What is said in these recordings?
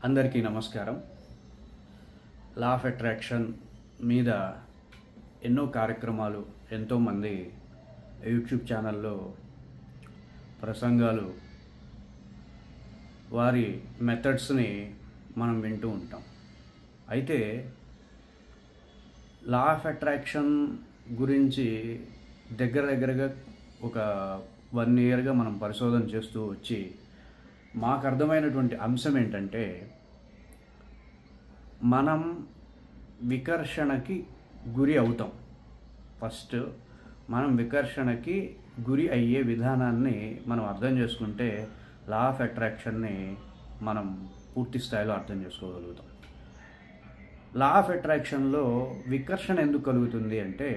అందరికీ నమస్కారం. Law of attraction మీద ఎన్నో కార్యక్రమాలు, ఎంతోమంది యూట్యూబ్ ఛానల్లో ప్రసంగాలు, వారి మెథడ్స్ని మనం వింటూ ఉంటాం. అయితే లా ఆఫ్ అట్రాక్షన్ గురించి దగ్గరగా ఒక 1 ఇయర్గా మనం పరిశోధన చేస్తూ వచ్చి మాకు అర్థమైనటువంటి అంశం ఏంటంటే, మనం వికర్షణకి గురి అవుతాం. ఫస్ట్ మనం వికర్షణకి గురి అయ్యే విధానాన్ని మనం అర్థం చేసుకుంటే లా ఆఫ్ అట్రాక్షన్ని మనం పూర్తి స్థాయిలో అర్థం చేసుకోగలుగుతాం. లా ఆఫ్ అట్రాక్షన్లో వికర్షణ ఎందుకు కలుగుతుంది అంటే,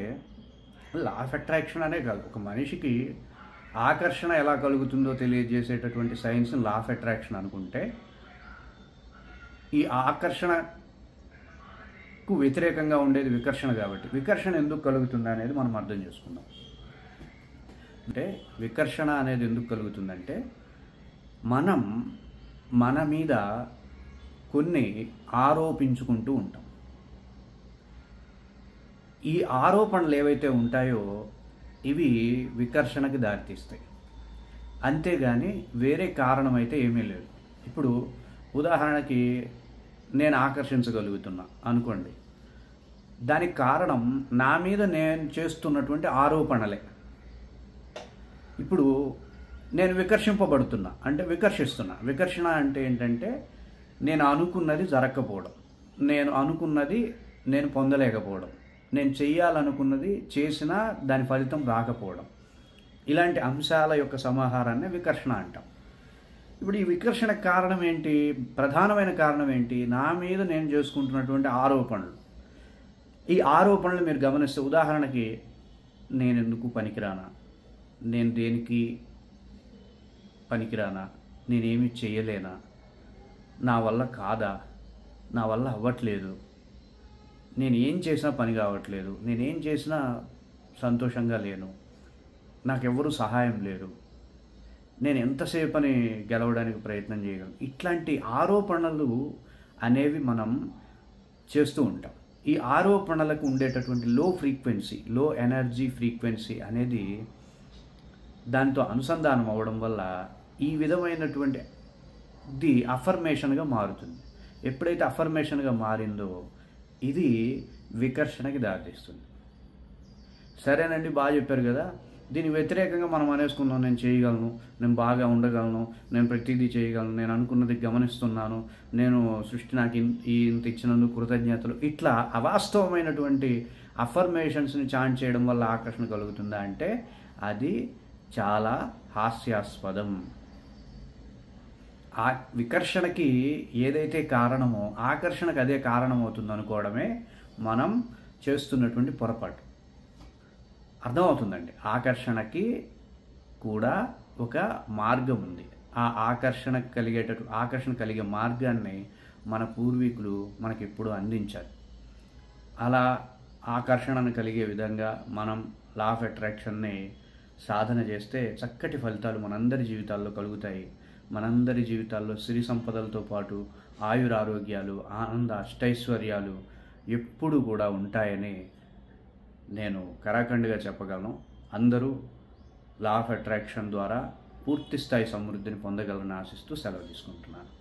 లా ఆఫ్ అట్రాక్షన్ అనే కాదు, ఒక మనిషికి ఆకర్షణ ఎలా కలుగుతుందో తెలియజేసేటటువంటి సైన్స్ని లా ఆఫ్ అట్రాక్షన్ అనుకుంటే, ఈ ఆకర్షణకు వ్యతిరేకంగా ఉండేది వికర్షణ. కాబట్టి వికర్షణ ఎందుకు కలుగుతుంది అనేది మనం అర్థం చేసుకుందాం. అంటే వికర్షణ అనేది ఎందుకు కలుగుతుందంటే, మనం మన మీద కొన్ని ఆరోపించుకుంటూ ఉంటాం. ఈ ఆరోపణలు ఏవైతే ఉంటాయో ఇవి వికర్షణకి దారితీస్తాయి. అంతేగాని వేరే కారణం అయితే ఏమీ లేదు. ఇప్పుడు ఉదాహరణకి నేను ఆకర్షించగలుగుతున్నా అనుకోండి, దానికి కారణం నా మీద నేను చేస్తున్నటువంటి ఆరోపణలే. ఇప్పుడు నేను వికర్షింపబడుతున్నా అంటే వికర్షిస్తున్నా. వికర్షణ అంటే ఏంటంటే, నేను అనుకున్నది జరగకపోవడం, నేను అనుకున్నది నేను పొందలేకపోవడం, నేను చెయ్యాలనుకున్నది చేసినా దాని ఫలితం రాకపోవడం, ఇలాంటి అంశాల యొక్క సమాహారాన్ని వికర్షణ అంటాం. ఇప్పుడు ఈ వికర్షణకు కారణం ఏంటి? ప్రధానమైన కారణం ఏంటి? నా మీద నేను చేసుకుంటున్నటువంటి ఆరోపణలు. ఈ ఆరోపణలు మీరు గమనిస్తే, ఉదాహరణకి నేను ఎందుకు పనికిరానా, నేను దేనికి పనికిరానా, నేనేమి చేయలేనా, నా వల్ల కాదా, నా వల్ల అవ్వట్లేదు, నేను ఏం చేసినా పని కావట్లేదు, నేనేం చేసినా సంతోషంగా లేను, నాకెవ్వరూ సహాయం లేరు, నేను ఎంతసేపు అని గెలవడానికి ప్రయత్నం చేయగలను. ఇట్లాంటి ఆరోపణలు అనేవి మనం చేస్తూ ఉంటాం. ఈ ఆరోపణలకు ఉండేటటువంటి లో ఫ్రీక్వెన్సీ, లో ఎనర్జీ ఫ్రీక్వెన్సీ అనేది దానితో అనుసంధానం అవ్వడం వల్ల ఈ విధమైనటువంటి అఫర్మేషన్గా మారుతుంది. ఎప్పుడైతే అఫర్మేషన్గా మారిందో ఇది వికర్షణకి దారితీస్తుంది. సరేనండి, బాగా చెప్పారు కదా, దీనికి వ్యతిరేకంగా మనం అనేసుకుందాం, నేను చేయగలను, నేను బాగా ఉండగలను, నేను ప్రతిదీ చేయగలను, నేను అనుకున్నది గమనిస్తున్నాను, నేను సృష్టి నాకు ఇంత ఇచ్చినందుకు కృతజ్ఞతలు, ఇట్లా అవాస్తవమైనటువంటి అఫర్మేషన్స్ని చాంట్ చేయడం వల్ల ఆకర్షణ కలుగుతుందా అంటే అది చాలా హాస్యాస్పదం. ఆ వికర్షణకి ఏదైతే కారణమో ఆకర్షణకు అదే కారణం అవుతుంది అనుకోవడమే మనం చేస్తున్నటువంటి పొరపాటు. అర్థమవుతుందండి, ఆకర్షణకి కూడా ఒక మార్గం ఉంది. ఆ ఆకర్షణ కలిగే మార్గాన్ని మన పూర్వీకులు మనకి ఎప్పుడూ అందించారు. అలా ఆకర్షణను కలిగే విధంగా మనం లా ఆఫ్ అట్రాక్షన్ని సాధన చేస్తే చక్కటి ఫలితాలు మనందరి జీవితాల్లో కలుగుతాయి. మనందరి జీవితాల్లో సిరి సంపదలతో పాటు ఆయురారోగ్యాలు, ఆనంద అష్టైశ్వర్యాలు ఎప్పుడు కూడా ఉంటాయని నేను కరాఖండిగా చెప్పగలను. అందరూ లా ఆఫ్ అట్రాక్షన్ ద్వారా పూర్తి స్థాయి సమృద్ధిని పొందగలరని ఆశిస్తూ సెలవు తీసుకుంటున్నాను.